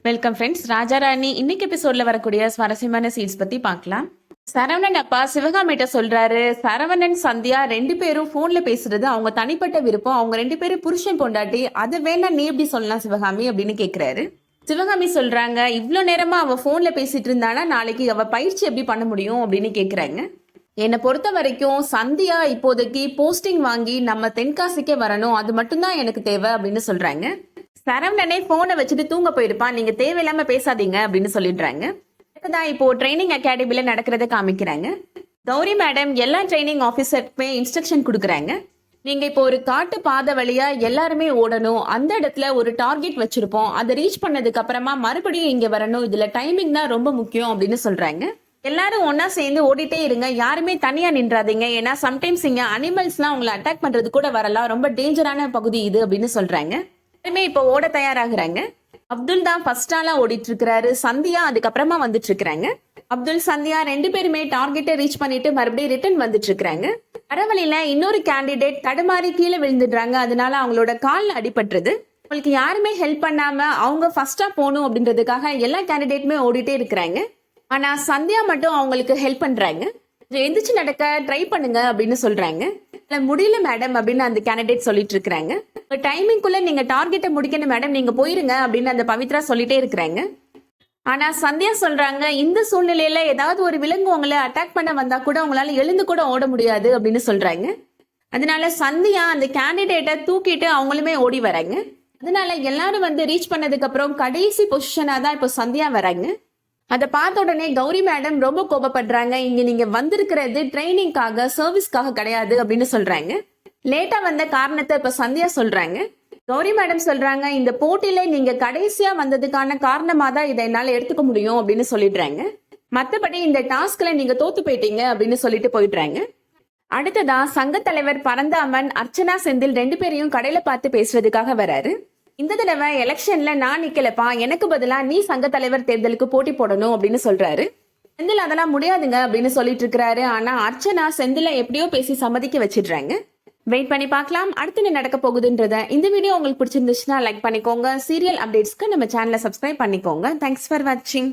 Welcome friends. Raja Rani இன்னைக்கு எபிசோட்ல வரக்கூடிய சுவாரஸ்யமான சீன்ஸ் பத்தி பார்க்கலாம். சரவணன் அப்பா சிவகாமிட்ட சொல்றாரு, சரவணன் சந்தியா ரெண்டு பேரும் போன்ல பேசுறது அவங்க தனிப்பட்ட விருப்பம், அவங்க ரெண்டு பேரும் புருஷன் பொண்டாட்டி, அதை வேணா நீ எப்படி சொல்லலாம் சிவகாமி அப்படின்னு கேக்குறாரு. சிவகாமி சொல்றாங்க, இவ்வளவு நேரமா அவ போன்ல பேசிட்டு இருந்தானா நாளைக்கு அவ பயிற்சி எப்படி பண்ண முடியும் அப்படின்னு கேக்குறாங்க. என்னை பொறுத்த வரைக்கும் சந்தியா இப்போதைக்கு போஸ்டிங் வாங்கி நம்ம தென்காசிக்கே வரணும், அது மட்டும்தான் எனக்கு தேவை அப்படின்னு சொல்றாங்க. சரவணனே போனை வச்சுட்டு தூங்க போயிருப்பான், நீங்க தேவையில்லாம பேசாதீங்க அப்படின்னு சொல்லிடுறாங்க. இப்போ ட்ரைனிங் அகாடமில நடக்கிறத காமிக்கிறாங்க. கௌரி மேடம் எல்லா ட்ரைனிங் ஆபீசருக்குமே இன்ஸ்ட்ரக்ஷன் கொடுக்குறாங்க. நீங்க இப்போ ஒரு காட்டு பாதை வழியா எல்லாருமே ஓடணும், அந்த இடத்துல ஒரு டார்கெட் வச்சிருப்போம், அதை ரீச் பண்ணதுக்கு அப்புறமா மறுபடியும் இங்க வரணும், இதுல டைமிங் தான் ரொம்ப முக்கியம் அப்படின்னு சொல்றாங்க. எல்லாரும் ஒன்னா சேர்ந்து ஓடிட்டே இருங்க, யாருமே தனியா நின்றாதீங்க, ஏன்னா சம்டைம்ஸ் இங்க அனிமல்ஸ்லாம் உங்களை அட்டாக் பண்றது கூட வரலாம், ரொம்ப டேஞ்சரான பகுதி இது அப்படின்னு சொல்றாங்க. எல்லாருமே இப்போ ஓட தயாராகிறாங்க. அப்துல் தான் ஃபர்ஸ்ட் ஆளா ஓடிட்டு இருக்கிறாரு, சந்தியா அதுக்கப்புறமா வந்துட்டு இருக்கிறாங்க. அப்துல் சந்தியா ரெண்டு பேருமே டார்கெட்டை ரீச் பண்ணிட்டு மறுபடியும் ரிட்டர்ன் வந்துட்டு இருக்காங்க. பரவலில இன்னொரு கேண்டிடேட் தடுமாறி கீழே விழுந்துடுறாங்க, அதனால அவங்களோட கால்ல அடிபட்டுருது. அவங்களுக்கு யாருமே ஹெல்ப் பண்ணாம அவங்க ஃபர்ஸ்டா போகணும் அப்படின்றதுக்காக எல்லா கேண்டிடேட்டுமே ஓடிட்டே இருக்கிறாங்க. ஆனா சந்தியா மட்டும் அவங்களுக்கு ஹெல்ப் பண்றாங்க. எந்திரிச்சு நடக்க ட்ரை பண்ணுங்க அப்படின்னு சொல்றாங்க. முடியல மேடம் அப்படின்னு அந்த கேண்டிடேட் சொல்லிட்டு இருக்காங்க. டைமிங்குள்ள நீங்க டார்கெட்டை முடிக்கணும் மேடம், நீங்க போயிருங்க அப்படின்னு அந்த பவித்ரா சொல்லிட்டே இருக்கிறாங்க. ஆனா சந்தியா சொல்றாங்க, இந்த சூழ்நிலையில ஏதாவது ஒரு விலங்கு உங்களை அட்டாக் பண்ண வந்தா கூட உங்களால எழுந்து கூட ஓட முடியாது அப்படின்னு சொல்றாங்க. அதனால சந்தியா அந்த கேண்டிடேட்டை தூக்கிட்டு அவங்களுமே ஓடி வராங்க. அதனால எல்லாரும் வந்து ரீச் பண்ணதுக்கு அப்புறம் கடைசி பொசிஷனா தான் இப்போ சந்தியா வராங்க. அதை பார்த்த உடனே கௌரி மேடம் ரொம்ப கோபப்படுறாங்க. இங்க நீங்க வந்திருக்கிறது ட்ரைனிங்காக சர்வீஸ்க்காக கிடையாது அப்படின்னு சொல்றாங்க. லேட்டா வந்த காரணத்தை இப்ப சந்தியா சொல்றாங்க. கௌரி மேடம் சொல்றாங்க, இந்த போட்டியில நீங்க கடைசியா வந்ததுக்கான காரணமா தான் இதை என்னால எடுத்துக்க முடியும் அப்படின்னு சொல்லிடுறாங்க. மத்தபடி இந்த டாஸ்க்ல நீங்க தோத்து போயிட்டீங்க அப்படின்னு சொல்லிட்டு போயிடுறாங்க. அடுத்ததா சங்க தலைவர் பரந்தாமன் அர்ச்சனா செந்தில் ரெண்டு பேரையும் கடையில பார்த்து பேசுறதுக்காக வராரு. இந்த தடவை எலெக்ஷன்ல நான் நிக்கலப்பா, எனக்கு பதிலா நீ சங்க தலைவர் தேர்தலுக்கு போட்டி போடணும் அப்படின்னு சொல்றாரு. செந்தில் அதெல்லாம் முடியாதுங்க அப்படின்னு சொல்லிட்டு இருக்கிறாரு. ஆனா அர்ச்சனா செந்தில எப்படியோ பேசி சம்மதிக்க வச்சிடுறாங்க. வெயிட் பண்ணி பார்க்கலாம் அடுத்து என்ன நடக்க போகுதுன்றத. இந்த வீடியோ உங்களுக்கு பிடிச்சிருந்துச்சுன்னா லைக் பண்ணிக்கோங்க. சீரியல் அப்டேட்ஸ்க்கு நம்ம சேனலை சப்ஸ்கிரைப் பண்ணிக்கோங்க. தேங்க்ஸ் ஃபார் வாட்சிங்.